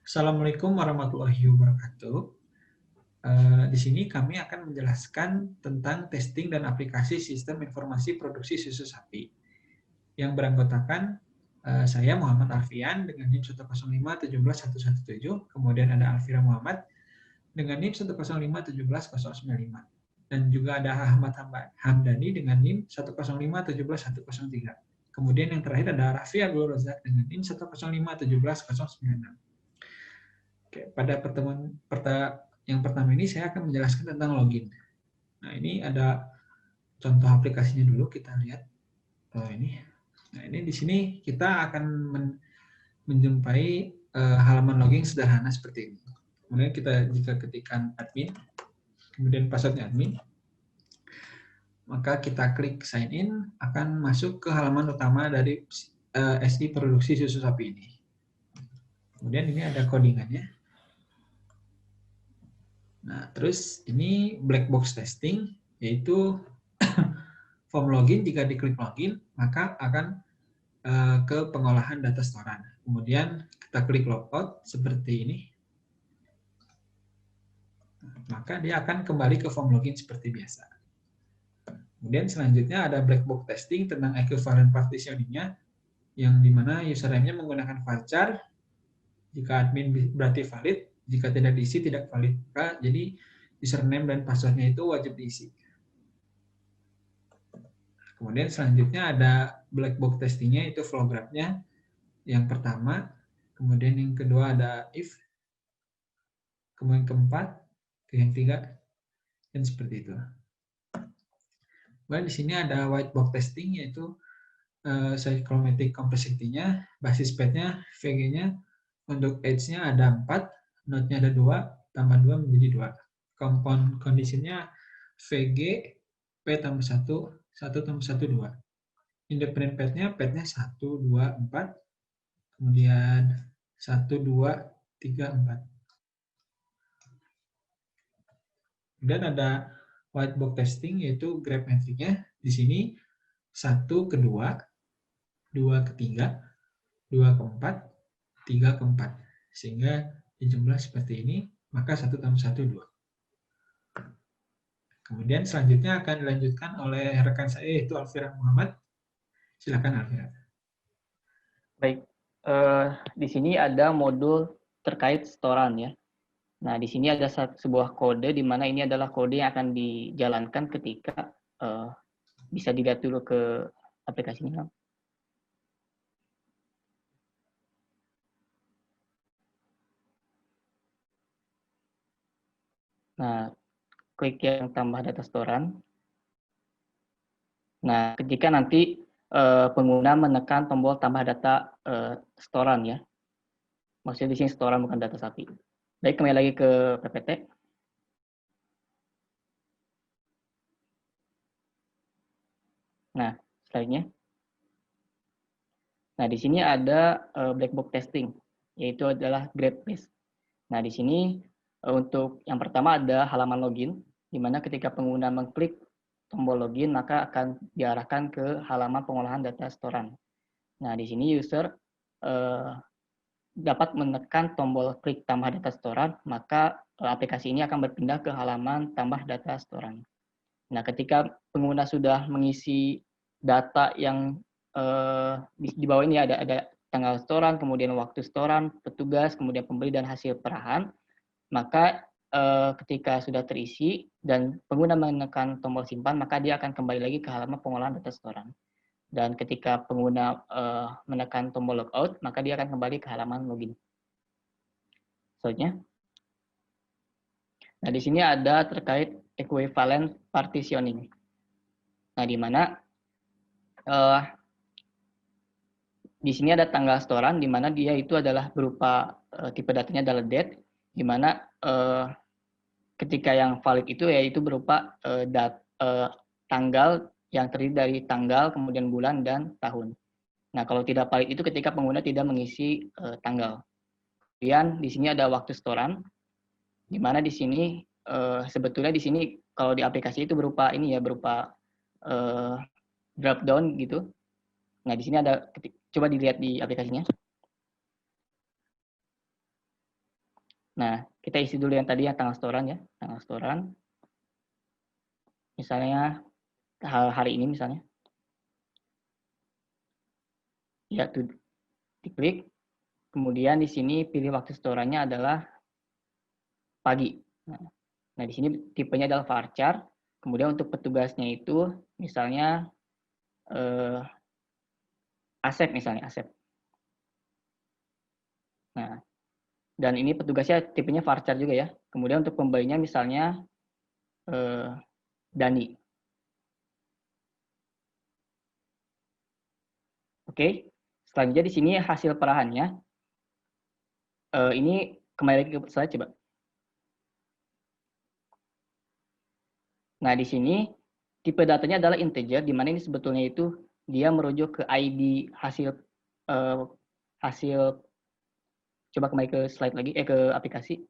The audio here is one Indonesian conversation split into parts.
Assalamualaikum warahmatullahi wabarakatuh. Di sini kami akan menjelaskan tentang testing dan aplikasi sistem informasi produksi susu sapi yang beranggotakan saya Muhammad Alfian dengan NIM 105-17117, kemudian ada Alfira Muhammad dengan NIM 105-17195, dan juga ada Ahmad Hamdani dengan NIM 105-17103. Kemudian yang terakhir ada Raffi Abdul Razak dengan NIM 105-17096. Oke, pada pertemuan yang pertama ini saya akan menjelaskan tentang login. Nah, ini ada contoh aplikasinya dulu, kita lihat. Ini. Nah, ini di sini kita akan menjumpai halaman login sederhana seperti ini. Kemudian kita jika ketikkan admin, kemudian passwordnya admin, maka kita klik sign in, akan masuk ke halaman utama dari SI produksi susu sapi ini. Kemudian ini ada codingannya. Nah, terus ini black box testing, yaitu form login. Jika diklik login, maka akan ke pengolahan data storan. Kemudian kita klik logout seperti ini, maka dia akan kembali ke form login seperti biasa. Kemudian selanjutnya ada black box testing tentang equivalent partitioning-nya, yang dimana username-nya menggunakan varchar. Jika admin berarti valid, jika tidak diisi tidak valid. Maka jadi username dan password-nya itu wajib diisi. Kemudian selanjutnya ada black box testing-nya, itu flow graph-nya yang pertama. Kemudian yang kedua ada if. Kemudian keempat, yang ketiga, dan seperti itu. Kemudian di sini ada white box testing, yaitu cyclomatic complexity-nya, basis pair-nya, VG-nya, untuk age-nya ada 4, node-nya ada 2, tambah 2 menjadi 2. Compound condition-nya VG, P tambah 1, 1 tambah 1, 2. Independent pair-nya 1, 2, 4, kemudian 1, 2, 3, 4. Kemudian ada white box testing, yaitu graph metric-nya. Di sini 1 ke 2, 2 ke 3, 2 ke 4, 3 ke 4. Sehingga dijumlah seperti ini, maka 1 tambah 1, 2. Kemudian selanjutnya akan dilanjutkan oleh rekan saya, yaitu Alfira Muhammad. Silakan Alfira. Baik, di sini ada modul terkait storan ya. Nah, di sini ada sebuah kode di mana ini adalah kode yang akan dijalankan ketika bisa dilihat dulu ke aplikasinya. Nah, klik yang tambah data storan. Nah, ketika nanti pengguna menekan tombol tambah data storan ya. Maksudnya di sini storan bukan data sapi. Baik, kembali lagi ke PPT. Nah, selanjutnya. Nah, di sini ada black box testing, yaitu adalah grade base. Nah, di sini untuk yang pertama ada halaman login, di mana ketika pengguna mengklik tombol login, maka akan diarahkan ke halaman pengolahan data storan. Nah, di sini user dapat menekan tombol klik tambah data storan, maka aplikasi ini akan berpindah ke halaman tambah data storan. Nah, ketika pengguna sudah mengisi data yang di bawah ini ada tanggal storan, kemudian waktu storan, petugas, kemudian pembeli dan hasil perahan, maka ketika sudah terisi dan pengguna menekan tombol simpan, maka dia akan kembali lagi ke halaman pengolahan data storan. Dan ketika pengguna menekan tombol logout, maka dia akan kembali ke halaman login. Selanjutnya. Nah, di sini ada terkait equivalent partitioning. Nah, di mana di sini ada tanggal storan, di mana dia itu adalah berupa tipe datanya adalah date, di mana ketika yang valid itu yaitu berupa tanggal yang terdiri dari tanggal, kemudian bulan, dan tahun. Nah, kalau tidak valid itu ketika pengguna tidak mengisi tanggal. Kemudian di sini ada waktu storan, di mana di sini sebetulnya di sini kalau di aplikasi itu berupa ini ya, berupa drop down gitu. Nah, di sini ada, coba dilihat di aplikasinya. Nah, kita isi dulu yang tadi yang tanggal setoran ya, tanggal setoran. Misalnya hari ini misalnya. Ya, tuh diklik. Kemudian di sini pilih waktu setorannya adalah pagi. Nah, di sini tipenya adalah varchar. Kemudian untuk petugasnya itu misalnya Asep misalnya, Asep. Nah, dan ini petugasnya tipenya varchar juga ya. Kemudian untuk pembaginya misalnya Dani. Oke. Selanjutnya di sini hasil perahannya. Ini kembali lagi ke slide coba. Nah, di sini tipe datanya adalah integer, di mana ini sebetulnya itu dia merujuk ke ID hasil hasil. Coba kembali ke slide lagi, ke aplikasi.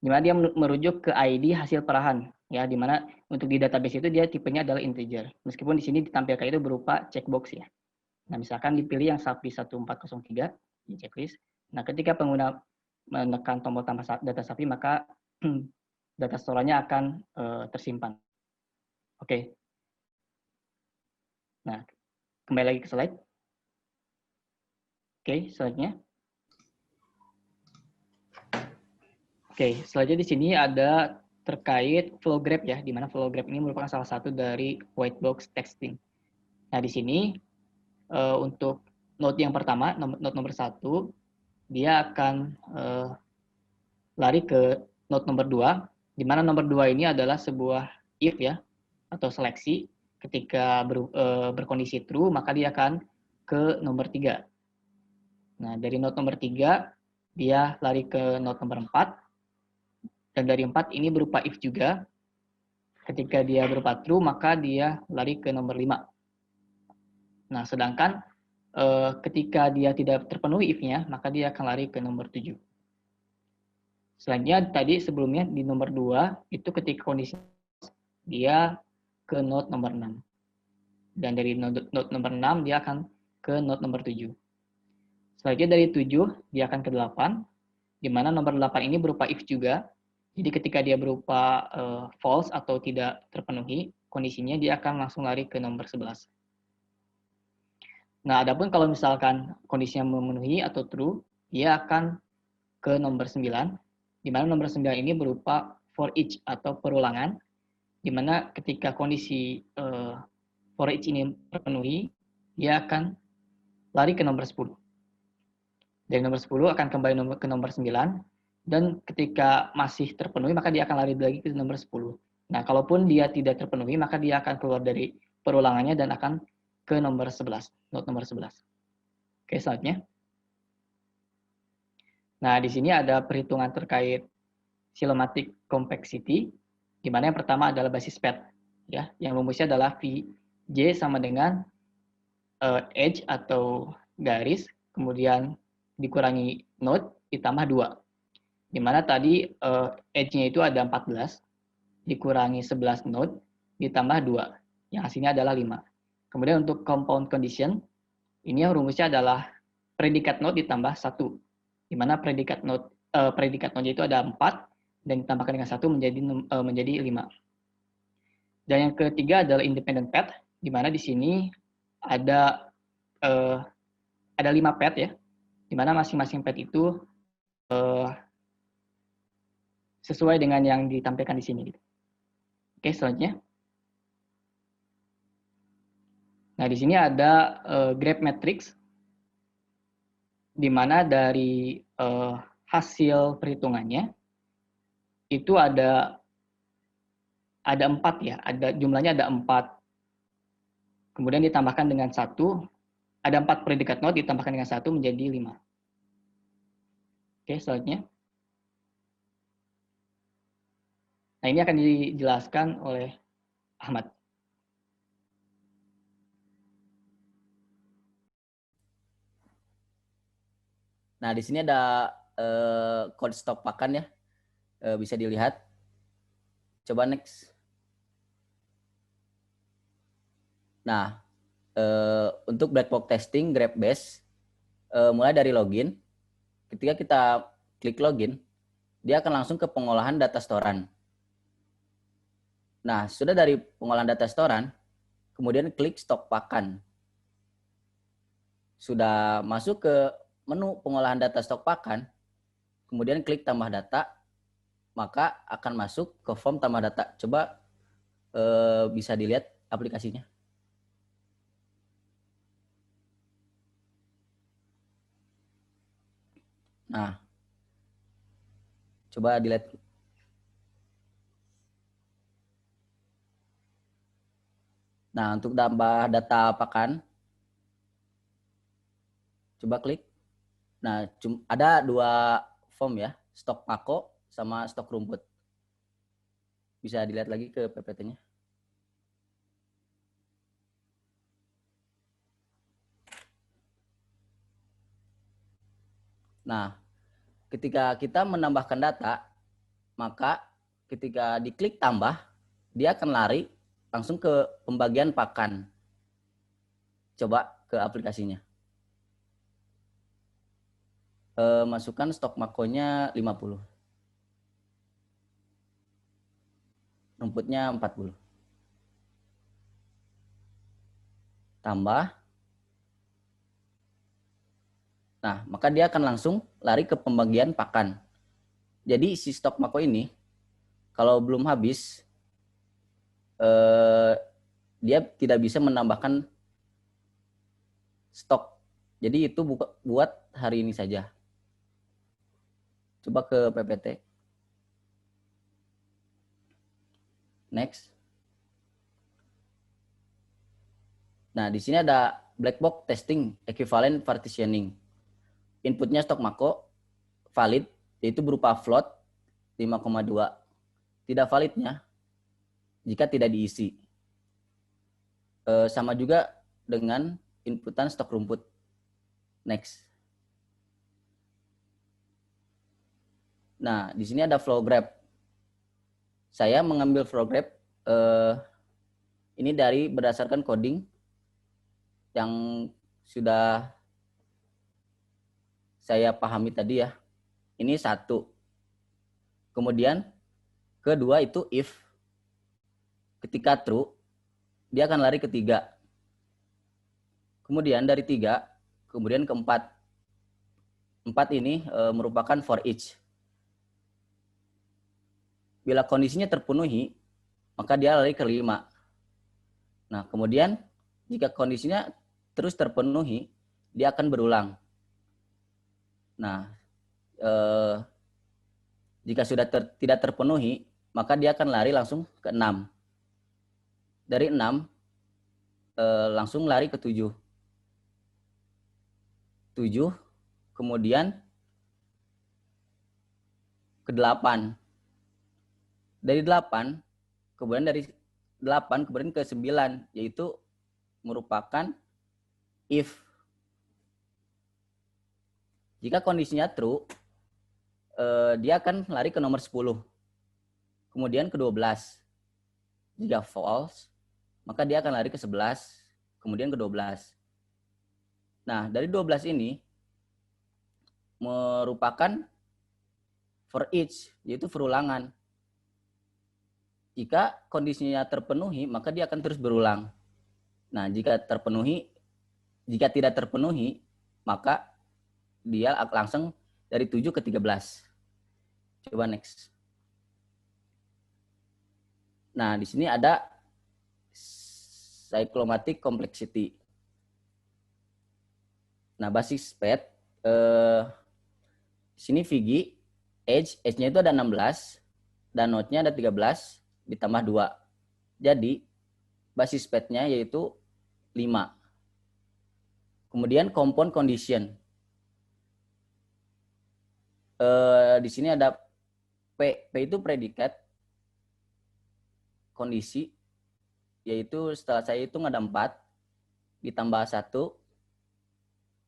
Di mana dia merujuk ke ID hasil perahan, ya, di mana untuk di database itu dia tipenya adalah integer. Meskipun di sini ditampilkan itu berupa checkbox ya. Nah, misalkan dipilih yang SAPI 1403 di checklist. Nah, ketika pengguna menekan tombol tambah data SAPI, maka data store-nya akan tersimpan. Oke. Nah, kembali lagi ke slide. Oke, slide-nya. Oke, selanjutnya di sini ada terkait flow graph ya, di mana flow graph ini merupakan salah satu dari white box texting. Nah, di sini untuk node yang pertama, node nomor 1, dia akan lari ke node nomor 2, di mana nomor 2 ini adalah sebuah if ya, atau seleksi. Ketika berkondisi true, maka dia akan ke nomor 3. Nah, dari node nomor 3, dia lari ke node nomor 4, dan dari 4 ini berupa if juga. Ketika dia berupa true, maka dia lari ke nomor 5. Nah, sedangkan ketika dia tidak terpenuhi if-nya, maka dia akan lari ke nomor 7. Selanjutnya tadi sebelumnya di nomor 2, itu ketika kondisi dia ke node nomor 6. Dan dari node nomor 6, dia akan ke node nomor 7. Selanjutnya dari 7, dia akan ke 8, di mana nomor 8 ini berupa if juga. Jadi ketika dia berupa false atau tidak terpenuhi kondisinya, dia akan langsung lari ke nomor 11. Nah, adapun kalau misalkan kondisinya memenuhi atau true, dia akan ke nomor 9, di mana nomor 9 ini berupa for each atau perulangan, di mana ketika kondisi for each ini terpenuhi, dia akan lari ke nomor 10. Dari nomor 10 akan kembali ke nomor 9, dan ketika masih terpenuhi, maka dia akan lari lagi ke nomor 10. Nah, kalaupun dia tidak terpenuhi, maka dia akan keluar dari perulangannya dan akan ke nomor 11, node nomor 11. Oke, selanjutnya. Nah, di sini ada perhitungan terkait cyclomatic complexity, di mana yang pertama adalah basis pad, ya, yang rumusnya adalah Vj sama dengan edge atau garis, kemudian dikurangi node ditambah 2. Di mana tadi edge-nya itu ada 14, dikurangi 11 node, ditambah 2, yang hasilnya adalah 5. Kemudian untuk compound condition, ini yang rumusnya adalah predikat node ditambah 1, di mana predikat node itu ada 4, dan ditambahkan dengan 1 menjadi 5. Dan yang ketiga adalah independent path, di mana di sini ada 5 path ya, di mana masing-masing path itu sesuai dengan yang ditampilkan di sini. Oke, selanjutnya. Nah, di sini ada graph matrix, di mana dari hasil perhitungannya itu ada 4 ya, jumlahnya ada 4. Kemudian ditambahkan dengan 1, ada 4 predikat node ditambahkan dengan 1 menjadi 5. Oke, selanjutnya. Nah, ini akan dijelaskan oleh Ahmad. Nah, di sini ada code stok pakan ya. Bisa dilihat. Coba next. Nah, untuk black box testing grab base mulai dari login. ketika kita klik login, dia akan langsung ke pengolahan data storan. Nah, sudah dari pengolahan data storan, kemudian klik stok pakan. Sudah masuk ke menu pengolahan data stok pakan, kemudian klik tambah data, maka akan masuk ke form tambah data. Coba bisa dilihat aplikasinya. Nah, coba dilihat. Nah, untuk tambah data pakan, coba klik. Nah, ada 2 form ya, stok mako sama stok rumput. Bisa dilihat lagi ke PPT-nya. Nah, ketika kita menambahkan data, maka ketika diklik tambah, dia akan lari langsung ke pembagian pakan. Coba ke aplikasinya. Masukkan stok makonya 50. Rumputnya 40. Tambah. Nah, maka dia akan langsung lari ke pembagian pakan. Jadi si stok mako ini, kalau belum habis, dia tidak bisa menambahkan stok. Jadi itu buat hari ini saja. Coba ke PPT. Next. Nah, di sini ada black box testing equivalent partitioning. Inputnya stok mako valid, yaitu berupa float 5,2. Tidak validnya jika tidak diisi. Sama juga dengan inputan stok rumput. Next. Nah, di sini ada flow graph. Saya mengambil flow graph ini dari berdasarkan coding yang sudah saya pahami tadi ya. Ini 1. Kemudian kedua itu if. Ketika true, dia akan lari ke 3. Kemudian dari 3, kemudian ke 4. 4 ini merupakan for each. Bila kondisinya terpenuhi, maka dia lari ke 5. Nah, kemudian jika kondisinya terus terpenuhi, dia akan berulang. Nah, jika sudah tidak terpenuhi, maka dia akan lari langsung ke 6. Dari 6, langsung lari ke 7. 7, kemudian ke 8. Dari 8, kemudian dari 8, kemudian ke 9, yaitu merupakan if. Jika kondisinya true, dia akan lari ke nomor 10. Kemudian ke 12. Jika false, maka dia akan lari ke 11, kemudian ke 12. Nah, dari 12 ini merupakan for each, yaitu perulangan. Jika kondisinya terpenuhi, maka dia akan terus berulang. Nah, jika tidak terpenuhi, maka dia langsung dari 7 ke 13. Coba next. Nah, di sini ada cyclomatic complexity. Nah, basis PET, sini Vigi, age-nya itu ada 16, dan node-nya ada 13, ditambah 2. Jadi, basis PET-nya yaitu 5. Kemudian compound condition. Di sini ada P itu predikat, kondisi, yaitu setelah saya hitung ada 4, ditambah 1,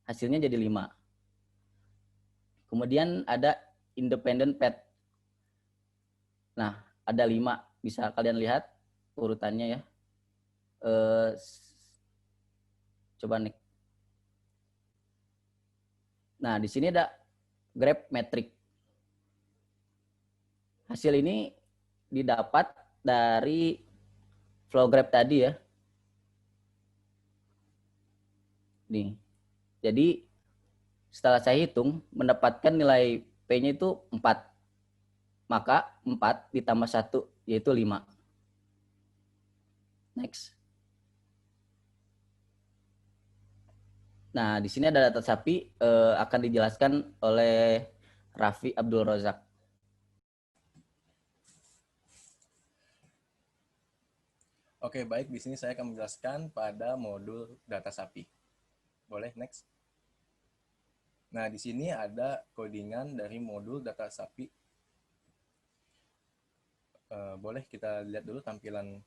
hasilnya jadi 5. Kemudian ada independent PET. Nah, ada 5. Bisa kalian lihat urutannya ya. Coba nih. Nah, di sini ada graph metric. Hasil ini didapat dari flow graph tadi ya. Nih. Jadi setelah saya hitung mendapatkan nilai P-nya itu 4. Maka 4 ditambah 1 yaitu 5. Next. Nah, di sini ada data sapi akan dijelaskan oleh Raffi Abdul Razak. Oke, baik. Di sini saya akan menjelaskan pada modul data sapi. Boleh, next. Nah, di sini ada codingan dari modul data sapi. Boleh kita lihat dulu tampilan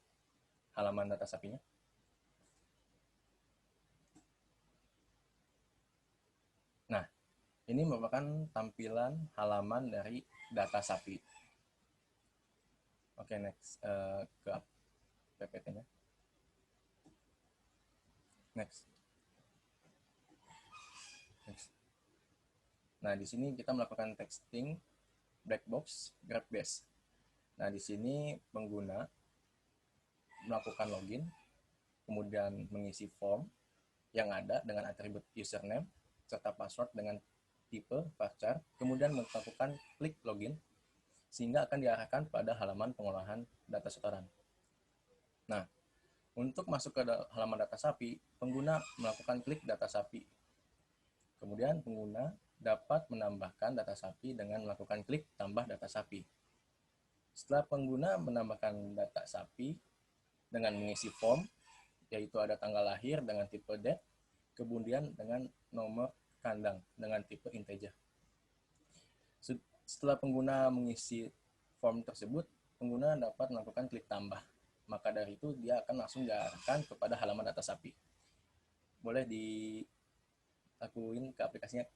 halaman data sapinya. Nah, ini merupakan tampilan halaman dari data sapi. Oke, next ke PPT-nya. Next. Nah, di sini kita melakukan texting black box graph base. Nah, di sini pengguna melakukan login, kemudian mengisi form yang ada dengan atribut username serta password dengan tipe varchar, kemudian melakukan klik login sehingga akan diarahkan pada halaman pengolahan data setoran. Nah, untuk masuk ke halaman data sapi, pengguna melakukan klik data sapi. Kemudian pengguna dapat menambahkan data sapi dengan melakukan klik tambah data sapi. Setelah pengguna menambahkan data sapi dengan mengisi form, yaitu ada tanggal lahir dengan tipe date, kemudian dengan nomor kandang dengan tipe integer. Setelah pengguna mengisi form tersebut, pengguna dapat melakukan klik tambah. Maka dari itu dia akan langsung diarahkan kepada halaman data sapi. Boleh dilakuin ke aplikasinya.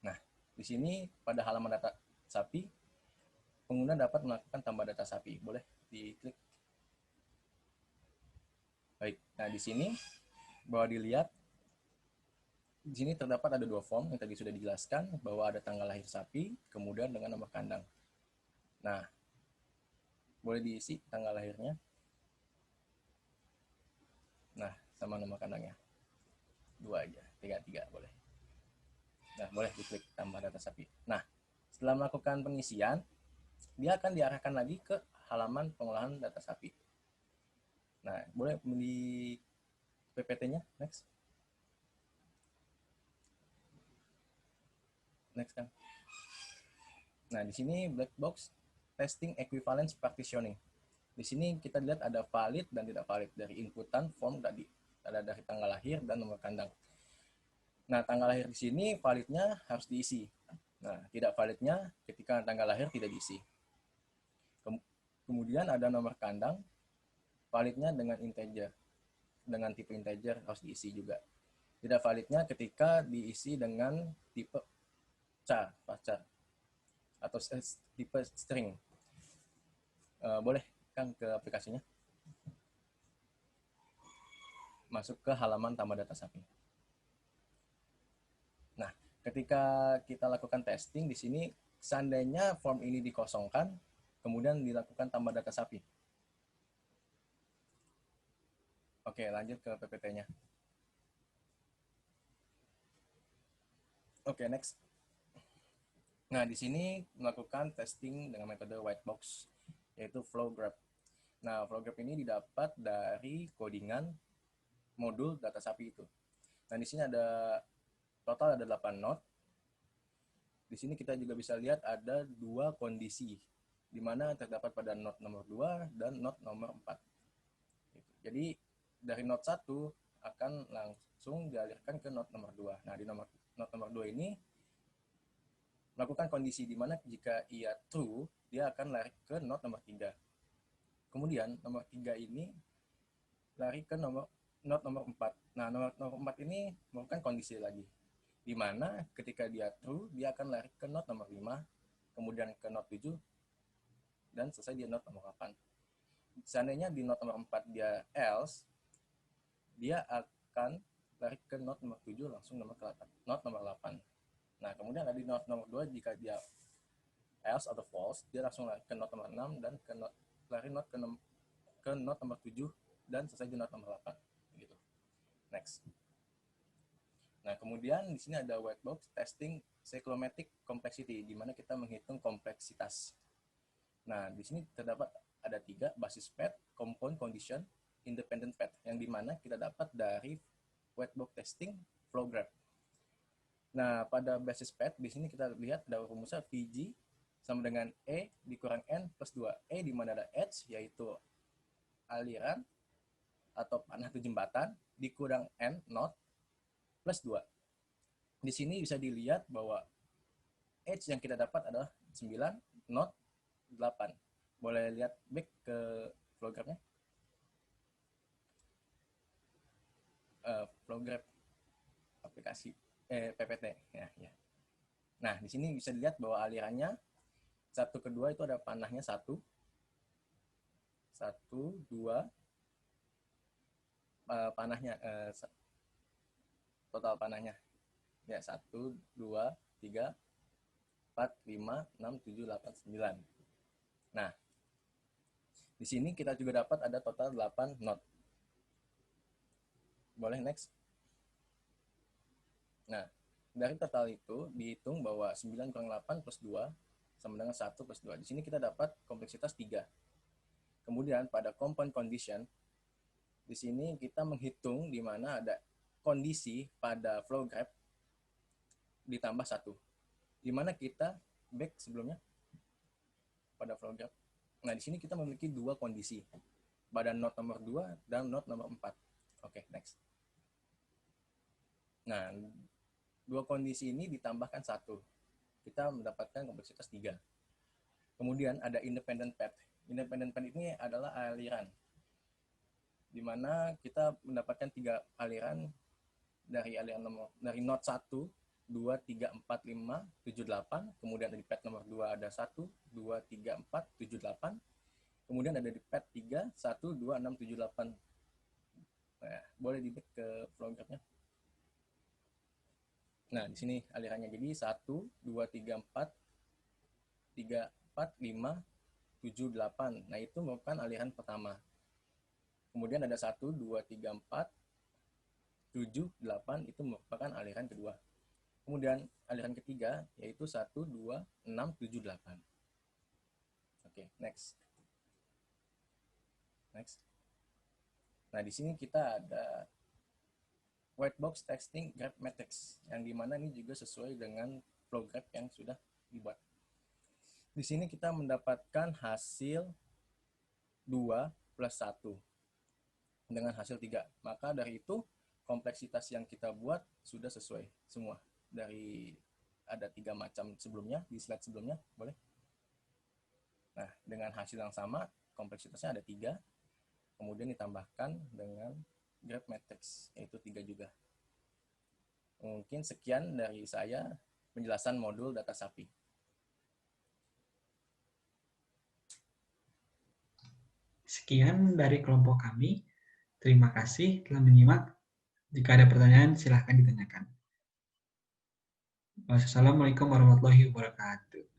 Nah, di sini pada halaman data sapi, pengguna dapat melakukan tambah data sapi. Boleh diklik. Baik, nah di sini bahwa dilihat, di sini terdapat ada 2 form yang tadi sudah dijelaskan bahwa ada tanggal lahir sapi, kemudian dengan nomor kandang. Nah, boleh diisi tanggal lahirnya. Nah, sama nomor kandangnya. 2 aja, 3 boleh. Nah, boleh diklik tambah data sapi. Nah, setelah melakukan pengisian, dia akan diarahkan lagi ke halaman pengolahan data sapi. Nah, boleh di PPT-nya, next. Next kan. Nah, di sini black box testing equivalence partitioning. Di sini kita lihat ada valid dan tidak valid dari inputan form tadi. Ada dari tanggal lahir dan nomor kandang. Nah, tanggal lahir di sini validnya harus diisi. Nah, tidak validnya ketika tanggal lahir tidak diisi. Kemudian ada nomor kandang, validnya dengan integer. Dengan tipe integer harus diisi juga. Tidak validnya ketika diisi dengan tipe char, atau tipe string. Boleh kan ke aplikasinya. Masuk ke halaman tambah data sapi. Nah, ketika kita lakukan testing di sini, seandainya form ini dikosongkan, kemudian dilakukan tambah data sapi. Oke, lanjut ke PPT-nya. Oke, next. Nah, di sini melakukan testing dengan metode white box, yaitu flow graph. Nah, flow graph ini didapat dari codingan modul data sapi itu. Nah, di sini ada total ada 8 node. Di sini kita juga bisa lihat ada 2 kondisi, di mana terdapat pada node nomor 2 dan node nomor 4. Jadi, dari node 1 akan langsung dialirkan ke node nomor 2. Nah, di node nomor 2 ini melakukan kondisi di mana jika ia true, dia akan lari ke node nomor 3. Kemudian nomor 3 ini lari ke node nomor 4. Nah, nomor 4 ini merupakan kondisi lagi. Di mana ketika dia true, dia akan lari ke node nomor 5, kemudian ke node 7, dan selesai di node nomor 8. Seandainya di node nomor 4 dia else, dia akan lari ke node nomor 7 langsung node nomor 8. Nah, kemudian ada di not nomor 2, jika dia else atau false, dia langsung lari ke not nomor 6 dan lari not ke not nomor 7 dan selesai di not nomor 8 gitu. Next. Nah, kemudian di sini ada white box testing cyclomatic complexity, di mana kita menghitung kompleksitas. Nah, di sini terdapat ada 3, basis path, compound condition, independent path, yang di mana kita dapat dari white box testing flow graph. Nah, pada basis path di sini kita lihat ada rumusnya VG sama dengan E dikurang N plus 2. E di mana ada H, yaitu aliran atau panah atau jembatan, dikurang N, knot, plus 2. Di sini bisa dilihat bahwa H yang kita dapat adalah 9, knot 8. Boleh lihat back ke flow graph-nya. Flow graph aplikasi PPT. Ya. Nah, di sini bisa dilihat bahwa alirannya 1 ke 2 itu ada panahnya 1, 2, panahnya total panahnya ya 1, 2, 3, 4, 5, 6, 7, 8, 9. Nah, di sini kita juga dapat ada total 8 knot. Boleh next. Nah, dari total itu dihitung bahwa 9 kurang 8 plus 2 sama dengan 1 plus 2. Di sini kita dapat kompleksitas 3. Kemudian pada compound condition, di sini kita menghitung di mana ada kondisi pada flow graph ditambah 1. Di mana kita back sebelumnya pada flow graph. Nah, di sini kita memiliki 2 kondisi. Pada node nomor 2 dan node nomor 4. Oke, next. Nah, 2 kondisi ini ditambahkan 1. Kita mendapatkan kompleksitas 3. Kemudian ada independent path. Independent path ini adalah aliran, di mana kita mendapatkan 3 aliran dari node 1, 2, 3, 4, 5, 7, 8. Kemudian ada di path nomor 2 ada 1, 2, 3, 4, 7, 8. Kemudian ada di path 3, 1, 2, 6, 7, 8. Nah, boleh di back ke flow graph-nya. Nah, di sini alirannya jadi 1, 2, 3, 4, 3, 4, 5, 7, 8. Nah, itu merupakan aliran pertama. Kemudian ada 1, 2, 3, 4, 7, 8. Itu merupakan aliran kedua. Kemudian aliran ketiga yaitu 1, 2, 6, 7, 8. Oke, next. Next. Nah, di sini kita ada white box testing graph matrix, yang dimana ini juga sesuai dengan flow graph yang sudah dibuat. Di sini kita mendapatkan hasil 2 plus 1 dengan hasil 3. Maka dari itu kompleksitas yang kita buat sudah sesuai semua. Dari ada 3 macam sebelumnya, di slide sebelumnya, boleh. Nah, dengan hasil yang sama, kompleksitasnya ada 3. Kemudian ditambahkan dengan graph matrix, yaitu 3 juga. Mungkin sekian dari saya penjelasan modul data sapi. Sekian dari kelompok kami. Terima kasih telah menyimak. Jika ada pertanyaan, silahkan ditanyakan. Wassalamualaikum warahmatullahi wabarakatuh.